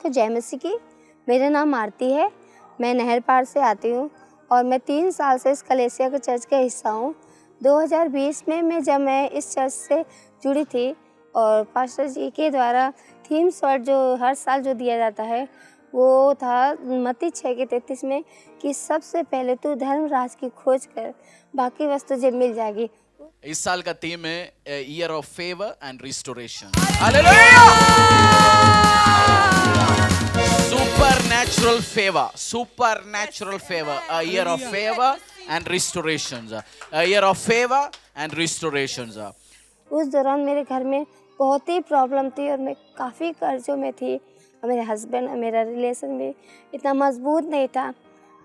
सबको जय मसीह की। मेरा नाम आरती है। मैं नहर पार से आती हूँ और मैं 3 साल से इस कलीसिया के चर्च का हिस्सा हूँ। 2020 में जब मैं इस चर्च से जुड़ी थी और पास्टर जी के द्वारा थीम्स वर्ड जो हर साल जो दिया जाता है वो था मत्ती 6:33 में कि सबसे पहले तू धर्म राज की खोज कर, बाकी वस्तु तुझे मिल जाएगी। इस साल का थीम है year of favour and restoration. Hallelujah! Supernatural favor, supernatural favor, a year of favor and restorations, a year of favor and restorations. उस दौरान मेरे घर में बहुत ही प्रॉब्लम थी और मैं काफ़ी कर्जों में थी और मेरे हस्बैंड और मेरा रिलेशन भी इतना मजबूत नहीं था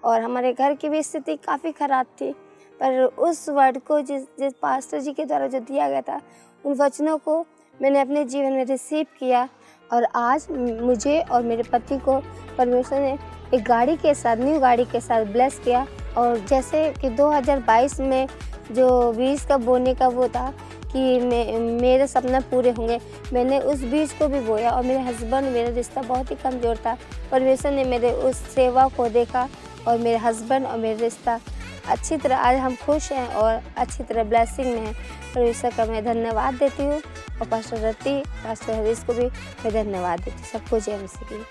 और हमारे घर की भी स्थिति काफ़ी ख़राब थी। पर उस वर्ड को जिस पास्टर जी के द्वारा जो दिया गया था, उन वचनों को मैंने अपने जीवन में रिसीव किया और आज मुझे और मेरे पति को परमेश्वर ने एक गाड़ी के साथ, न्यू गाड़ी के साथ ब्लेस किया। और जैसे कि 2022 में जो बीज का बोने का वो था कि मेरे सपना पूरे होंगे, मैंने उस बीज को भी बोया और मेरे हस्बैंड, मेरा रिश्ता बहुत ही कमज़ोर था। परमेश्वर ने मेरे उस सेवा को देखा और मेरे हस्बैंड और मेरा रिश्ता अच्छी तरह, आज हम खुश हैं और अच्छी तरह ब्लेसिंग में हैं। परमेश्वर का मैं धन्यवाद देती हूँ और पास्टर रति, पास्टर हरीश को भी मैं धन्यवाद देती हूँ। सबको जय मसीह की।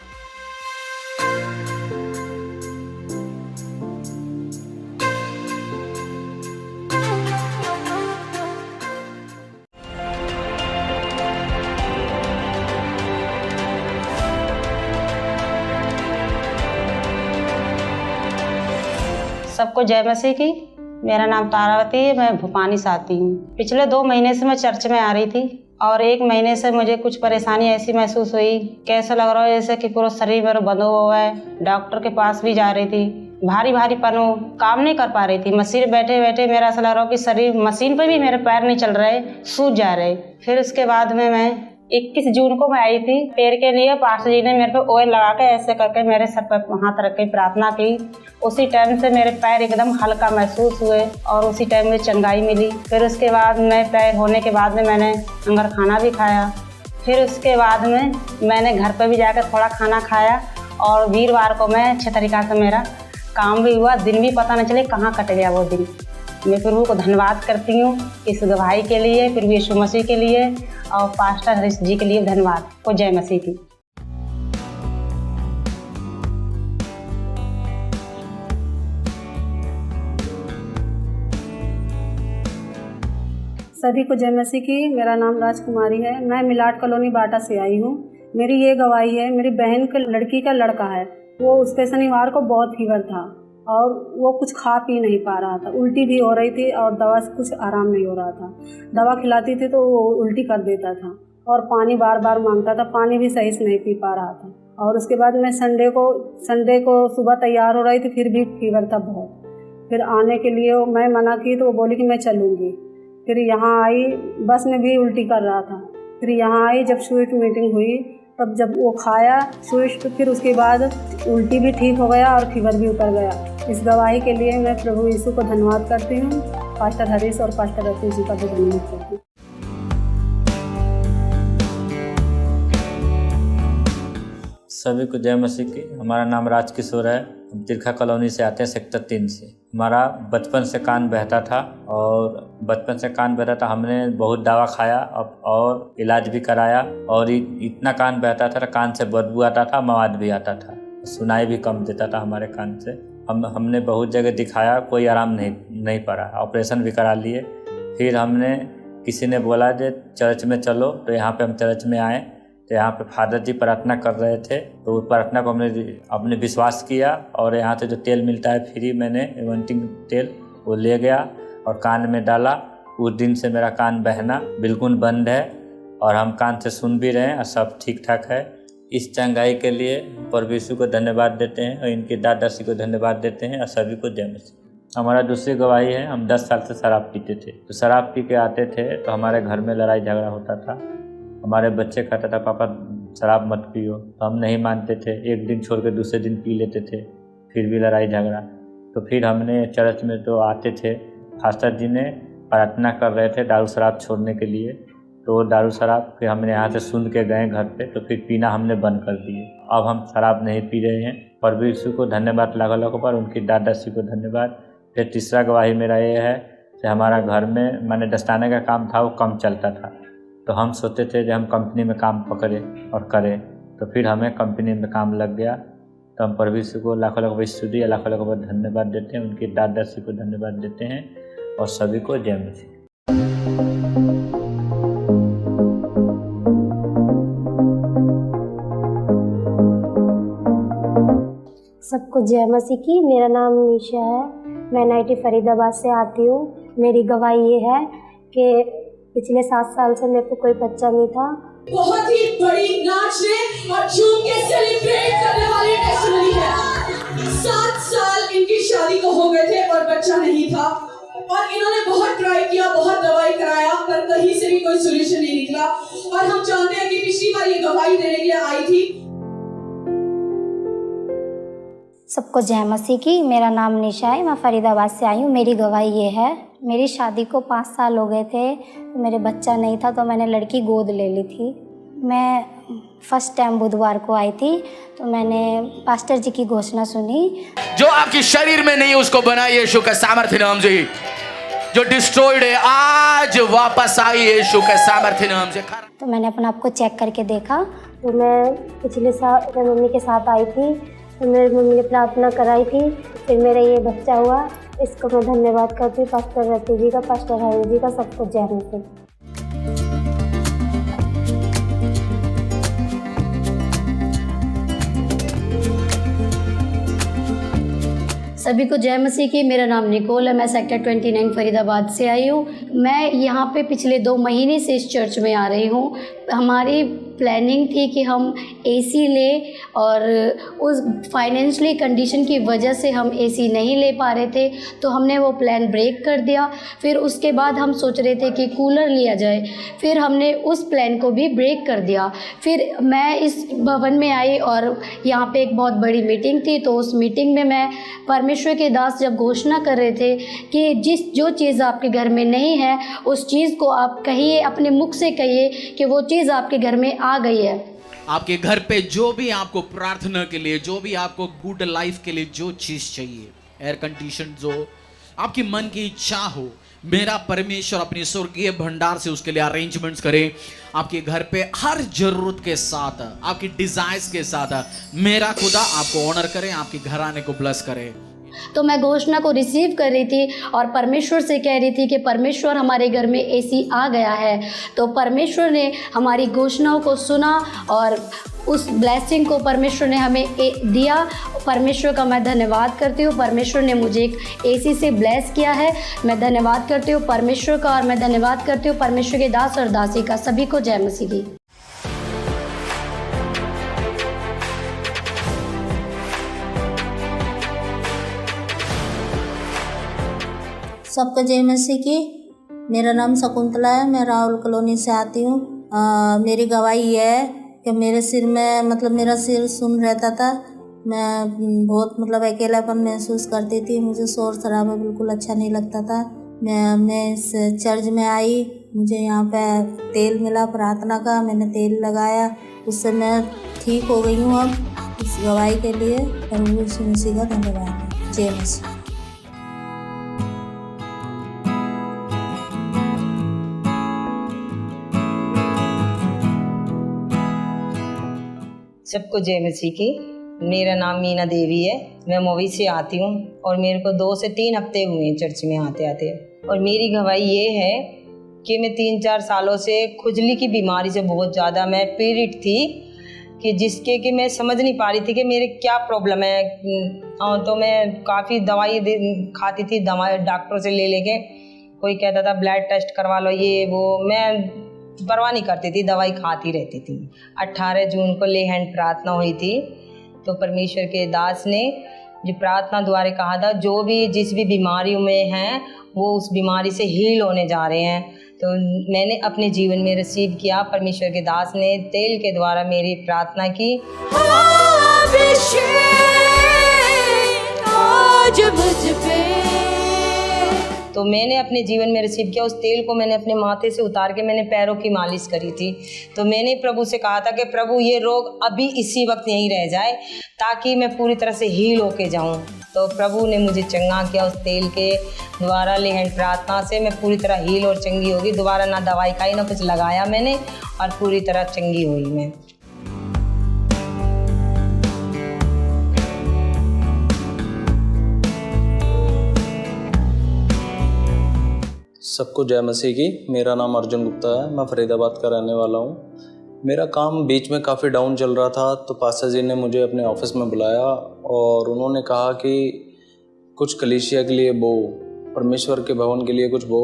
सबको जय मसीह की। मेरा नाम तारावती है, मैं भोपानी से आती हूँ। पिछले 2 महीने से मैं चर्च में आ रही थी और 1 महीने से मुझे कुछ परेशानी ऐसी महसूस हुई, कैसा लग रहा है जैसे कि पूरा शरीर मेरा बंधा हुआ है। डॉक्टर के पास भी जा रही थी, भारी भारीपन हो, काम नहीं कर पा रही थी। मशीन बैठे बैठे मेरा ऐसा लग रहा हो कि शरीर, मशीन पे भी मेरे पैर नहीं चल रहे, सूज जा रहे। फिर उसके बाद में मैं 21 जून को मैं आई थी पैर के लिए। पास्टर जी ने मेरे पे ऑयल लगा के ऐसे करके मेरे सर पर हाथ रख के प्रार्थना की। उसी टाइम से मेरे पैर एकदम हल्का महसूस हुए और उसी टाइम में चंगाई मिली। फिर उसके बाद मैं पैर होने के बाद में मैंने अंगर खाना भी खाया। फिर उसके बाद में मैंने घर पर भी जाकर थोड़ा खाना खाया और वीरवार को मैं अच्छे तरीक़ा से मेरा काम भी हुआ। दिन भी पता नहीं चले कहाँ कट गया वो दिन। मैं प्रभु को धन्यवाद करती हूँ इस गवाही के लिए, प्रभु यीशु मसीह के लिए और पास्टर हरीश जी के लिए धन्यवाद। को जय मसीह की। सभी को जय मसीह की। मेरा नाम राजकुमारी है। मैं मिलाट कॉलोनी बाटा से आई हूँ। मेरी ये गवाही है, मेरी बहन के लड़की का लड़का है। वो उसके शनिवार को बहुत फीवर था और वो कुछ खा पी नहीं पा रहा था, उल्टी भी हो रही थी और दवा से कुछ आराम नहीं हो रहा था। दवा खिलाती थी तो वो उल्टी कर देता था और पानी बार बार मांगता था, पानी भी सही से नहीं पी पा रहा था। और उसके बाद मैं संडे को सुबह तैयार हो रही थी, फिर भी फीवर था बहुत। फिर आने के लिए मैं मना की तो वो बोली कि मैं चलूँगी। फिर यहाँ आई, बस में भी उल्टी कर रहा था। फिर यहाँ आई, जब स्वीट मीटिंग हुई तब जब वो खाया स्वीट, तो फिर उसके बाद उल्टी भी ठीक हो गया और फीवर भी उतर गया। इस गवाही के लिए मैं प्रभु यीशु को धन्यवाद करती हूँ। पास्टर हरीश और पास्टर रति जी का भी धन्यवाद करती हूँ। सभी को जय मसीह की। हमारा नाम राजकिशोर है। हम तिरखा कॉलोनी से आते हैं, सेक्टर 3 से। हमारा बचपन से कान बहता था हमने बहुत दवा खाया और इलाज भी कराया और इतना कान बहता था, कान से बदबू आता था, मवाद भी आता था, सुनाई भी कम देता था हमारे कान से। हमने बहुत जगह दिखाया, कोई आराम नहीं पड़ा, ऑपरेशन भी करा लिए। फिर हमने किसी ने बोला कि चर्च में चलो, तो यहाँ पे हम चर्च में आए तो यहाँ पे फादर जी प्रार्थना कर रहे थे, तो प्रार्थना को हमने विश्वास किया और यहाँ से जो तेल मिलता है फ्री, मैंने एवंटिंग तेल वो ले गया और कान में डाला। उस दिन से मेरा कान बहना बिल्कुल बंद है और हम कान से सुन भी रहे हैं और सब ठीक ठाक है। इस चंगाई के लिए प्रभु यीशु को धन्यवाद देते हैं और इनके दादाश्री को धन्यवाद देते हैं और सभी को जय मसीह। हमारा दूसरी गवाही है, हम 10 साल से शराब पीते थे। तो शराब पी के आते थे तो हमारे घर में लड़ाई झगड़ा होता था। हमारे बच्चे कहता था पापा शराब मत पियो, तो हम नहीं मानते थे। एक दिन छोड़ के दूसरे दिन पी लेते थे, फिर भी लड़ाई झगड़ा। तो फिर हमने चर्च में तो आते थे, फास्टर जी ने प्रार्थना कर रहे थे दारू शराब छोड़ने के लिए, तो वो दारू शराब फिर हमने यहाँ से सुन के गए घर पे, तो फिर पीना हमने बंद कर दिए। अब हम शराब नहीं पी रहे हैं। परवीर सिंह को धन्यवाद लाखों पर, उनकी दादाश्री को धन्यवाद। फिर तीसरा गवाही मेरा ये है कि हमारा घर में माने दस्ताने का काम था, वो कम चलता था, तो हम सोचते थे कि हम कंपनी में काम पकड़े और करें, तो फिर हमें कंपनी में काम लग गया। तो हम परवीर सिंह को लाखों स्तुति लाखों धन्यवाद देते हैं, उनकी दादाश्री को धन्यवाद देते हैं और सभी को जय मसीह। सबको जय मसीह की। मेरा नाम निशा है, मैं नाइटी फरीदाबाद से आती हूँ। मेरी गवाही ये है कि पिछले 7 साल से मेरे को कोई बच्चा नहीं था। बहुत ही बड़ी नाचने और झूम के सेलिब्रेट करने वाली टेस्टिमनी है। 7 साल इनकी शादी को हो गए थे और बच्चा नहीं था, और इन्होंने बहुत ट्राई किया, बहुत दवाई कराया, पर कहीं से भी कोई सोल्यूशन नहीं निकला। और हम जानते हैं कि पिछली बार ये गवाही देने के लिए आई थी। सबको जय मसीह की। मेरा नाम निशा है, मैं फरीदाबाद से आई हूँ। मेरी गवाही ये है, मेरी शादी को 5 साल हो गए थे, तो मेरे बच्चा नहीं था, तो मैंने लड़की गोद ले ली थी। मैं फर्स्ट टाइम बुधवार को आई थी, तो मैंने पास्टर जी की घोषणा सुनी, जो आपके शरीर में नहीं उसको बनाई यीशु के सामर्थ्य नाम से। जो डिस्ट्रॉयड है आज वापस आई यीशु के सामर्थ्य नाम से। तो मैंने अपने आप को चेक करके देखा। तो मैं पिछले साल अपनी मम्मी के साथ आई थी, तो मेरी मम्मी ने प्रार्थना कराई थी, फिर मेरा ये बच्चा हुआ। इसको मैं धन्यवाद करती हूँ पास्टर रति जी का, पास्टर हरी जी का। सबको जय मसीह। सभी को जय मसीह की। मेरा नाम निकोल है, मैं सेक्टर 29 फरीदाबाद से आई हूँ। मैं यहाँ पे पिछले 2 महीने से इस चर्च में आ रही हूँ। हमारी प्लानिंग थी कि हम एसी ले, और उस फाइनेंशियली कंडीशन की वजह से हम एसी नहीं ले पा रहे थे, तो हमने वो प्लान ब्रेक कर दिया। फिर उसके बाद हम सोच रहे थे कि कूलर लिया जाए, फिर हमने उस प्लान को भी ब्रेक कर दिया। फिर मैं इस भवन में आई और यहाँ पे एक बहुत बड़ी मीटिंग थी, तो उस मीटिंग में मैं परमेश्वर के दास जब घोषणा कर रहे थे कि जो चीज़ आपके घर में नहीं है उस चीज़ को आप कहिए, अपने मुख से कहिए कि वो चीज़ आपके घर में आ गई है। आपके घर पे जो भी आपको प्रार्थना के लिए, जो भी आपको गुड लाइफ के लिए जो चीज चाहिए, एयर कंडीशन जो आपकी मन की इच्छा हो, मेरा परमेश्वर अपनी स्वर्गीय भंडार से उसके लिए अरेंजमेंट्स करे। आपके घर पे हर जरूरत के साथ, आपकी डिजायर्स के साथ मेरा खुदा आपको ऑनर करे, आपके घराने को ब्लेस करे। तो मैं घोषणा को रिसीव कर रही थी और परमेश्वर से कह रही थी कि परमेश्वर हमारे घर में एसी आ गया है। तो परमेश्वर ने हमारी घोषणाओं को सुना और उस ब्लेसिंग को परमेश्वर ने हमें दिया। परमेश्वर का मैं धन्यवाद करती हूँ। परमेश्वर ने मुझे एक एसी से ब्लेस किया है। मैं धन्यवाद करती हूँ परमेश्वर का, और मैं धन्यवाद करती हूँ परमेश्वर के दास और दासी का। सभी को जय मसीह की। सबको जय मसीह की। मेरा नाम शकुंतला है, मैं राहुल कॉलोनी से आती हूँ। मेरी गवाही ये है कि मेरे सिर में मेरा सिर सुन रहता था। मैं बहुत अकेलापन महसूस करती थी। मुझे शोर शराबा बिल्कुल अच्छा नहीं लगता था। मैं इस चर्च में आई, मुझे यहाँ पे तेल मिला प्रार्थना का, मैंने तेल लगाया, उससे मैं ठीक हो गई हूँ। अब इस गवाही के लिए प्रभु यीशु मसीह का धन्यवाद। जय मसीह। सबको जय मसीह की। मेरा नाम मीना देवी है, मैं मोवी से आती हूँ और मेरे को 2 से 3 हफ्ते हुए हैं चर्च में आते आते। और मेरी गवाही ये है कि मैं 3-4 सालों से खुजली की बीमारी से बहुत ज़्यादा मैं पीड़ित थी, कि जिसके कि मैं समझ नहीं पा रही थी कि मेरे क्या प्रॉब्लम है। तो मैं काफ़ी दवाई खाती थी, दवाई डॉक्टरों से ले लेके। कोई कहता था ब्लड टेस्ट करवा लो, ये वो, मैं परवाह नहीं करती थी, दवाई खाती रहती थी। 18 जून को ले हैंड प्रार्थना हुई थी, तो परमेश्वर के दास ने जो प्रार्थना द्वारा कहा था जो भी जिस भी बीमारियों में हैं वो उस बीमारी से हील होने जा रहे हैं। तो मैंने अपने जीवन में रिसीव किया। परमेश्वर के दास ने तेल के द्वारा मेरी प्रार्थना की। तो मैंने अपने जीवन में रिसीव किया। उस तेल को मैंने अपने माथे से उतार के मैंने पैरों की मालिश करी थी। तो मैंने प्रभु से कहा था कि प्रभु ये रोग अभी इसी वक्त यहीं रह जाए ताकि मैं पूरी तरह से हील होके जाऊं। तो प्रभु ने मुझे चंगा किया उस तेल के द्वारा, लेहन प्रार्थना से मैं पूरी तरह हील और चंगी होगी। दोबारा ना दवाई खाई ना कुछ लगाया मैंने, और पूरी तरह चंगी हुई मैं। सबको जय मसीह की। मेरा नाम अर्जुन गुप्ता है, मैं फरीदाबाद का रहने वाला हूँ। मेरा काम बीच में काफ़ी डाउन चल रहा था, तो पास्टर जी ने मुझे अपने ऑफिस में बुलाया और उन्होंने कहा कि कुछ कलीसिया के लिए बो, परमेश्वर के भवन के लिए कुछ बो,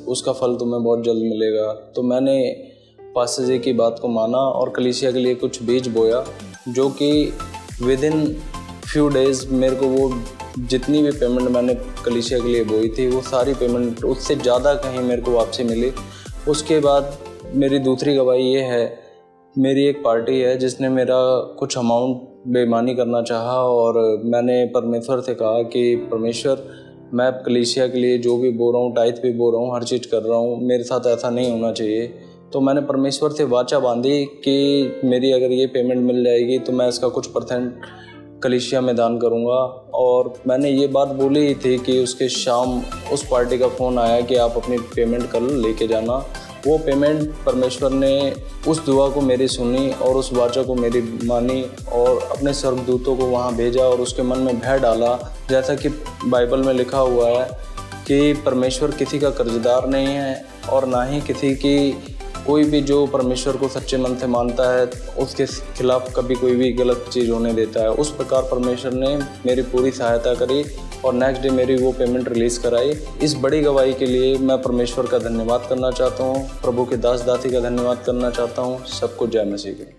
उसका फल तुम्हें बहुत जल्द मिलेगा। तो मैंने पास्टर जी की बात को माना और कलीसिया के लिए कुछ बीज बोया, जो कि विदिन फ्यू डेज़ मेरे को वो जितनी भी पेमेंट मैंने कलीसिया के लिए बोई थी वो सारी पेमेंट उससे ज़्यादा कहीं मेरे को वापसी मिली। उसके बाद मेरी दूसरी गवाही ये है, मेरी एक पार्टी है जिसने मेरा कुछ अमाउंट बेईमानी करना चाहा और मैंने परमेश्वर से कहा कि परमेश्वर, मैं कलीसिया के लिए जो भी बोल रहा हूँ, टाइथ भी बोल रहा हूँ, हर चीज़ कर रहा हूँ, मेरे साथ ऐसा नहीं होना चाहिए। तो मैंने परमेश्वर से वाचा बांधी कि मेरी अगर ये पेमेंट मिल जाएगी तो मैं इसका कुछ % कलीसिया में दान करूंगा। और मैंने ये बात बोली थी कि उसके शाम उस पार्टी का फ़ोन आया कि आप अपनी पेमेंट कल लेके जाना। वो पेमेंट परमेश्वर ने उस दुआ को मेरी सुनी और उस वाचा को मेरी मानी और अपने स्वर्गदूतों को वहाँ भेजा और उसके मन में भय डाला, जैसा कि बाइबल में लिखा हुआ है कि परमेश्वर किसी का कर्जदार नहीं है और ना ही किसी की, कोई भी जो परमेश्वर को सच्चे मन से मानता है उसके खिलाफ कभी कोई भी गलत चीज़ होने देता है। उस प्रकार परमेश्वर ने मेरी पूरी सहायता करी और नेक्स्ट डे मेरी वो पेमेंट रिलीज़ कराई। इस बड़ी गवाही के लिए मैं परमेश्वर का धन्यवाद करना चाहता हूँ, प्रभु के दास दासी का धन्यवाद करना चाहता हूँ। सबको जय मसीह की।